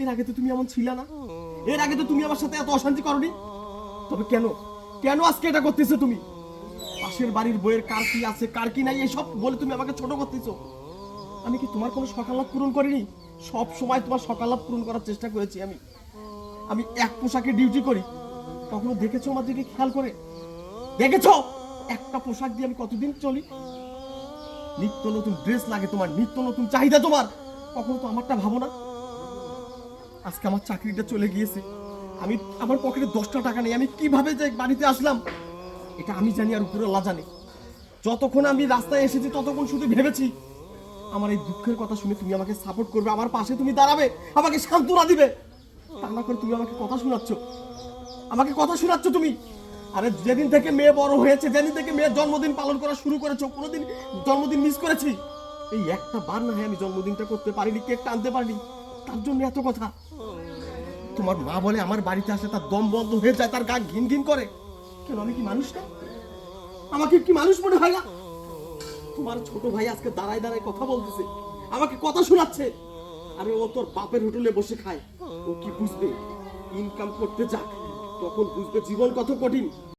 এর আগে তো তুমি এমন ছিল না, এর আগে তো তুমি আমার সাথে এত অশান্তি করনি। তবে কেন কেন আজকে এটা করতেছো তুমি? পাশের বাড়ির বইয়ের কার কি আছে কার কি নাই এসব বলে তুমি আমাকে ছোট করতেছো। আমি কি তোমার কোনো সকালাভ পূরণ করিনি? সব সময় তোমার সকালাভ পূরণ করার চেষ্টা করেছি আমি। আমি এক পোশাকে ডিউটি করি, কখনো দেখেছো আমার দিকে খেয়াল করে? দেখেছো একটা পোশাক দিয়ে আমি কতদিন চলি? নিত্য নতুন ড্রেস লাগে তোমার, নিত্য নতুন চাহিদা তোমার, কখনো তো আমারটা ভাবো না। আজকে আমার চাকরিটা চলে গিয়েছে, আমি আমার পকেটে 10টা টাকা নেই, আমি কিভাবে যে বাড়িতে আসলাম এটা আমি জানি আর উপরে আল্লাহ জানে। যতক্ষণ আমি রাস্তায় এসেছি ততক্ষণ শুধু ভেবেছি আমার এই দুঃখের কথা শুনে তুমি আমাকে সাপোর্ট করবে, আমার পাশে তুমি দাঁড়াবে, আমাকে সান্ত্বনা দিবে। তা না করে তুমি আমাকে কথা শোনাচ্ছ, আমাকে কথা শোনাচ্ছ তুমি। আরে যেদিন থেকে মেয়ে বড় হয়েছে, যেদিন থেকে মেয়ের জন্মদিন পালন করা শুরু করেছো, কোনোদিন জন্মদিন মিস করেছি? এই একটা বার না হয় আমি জন্মদিনটা করতে পারিনি, কেকটা আনতে পারিনি, তার জন্য এত কথা। তোমার মা বলে আমার বাড়িতে আসলে তার দম বন্ধ হয়ে যায়, তার গা ঘিন ঘিন করে। কেন আমি কি মানুষ না? আমাকে কি মানুষ মনে হয় না? তোমার ছোট ভাই আজকে দাঁড়ায় দাঁড়ায় কথা বলতেছে, আমাকে কথা শোনাচ্ছে। আরে ও তোর বাপের হোটেলে বসে খায়, ও কি বুঝবে? ইনকাম করতে যাক, তখন বুঝবে জীবন কত কঠিন।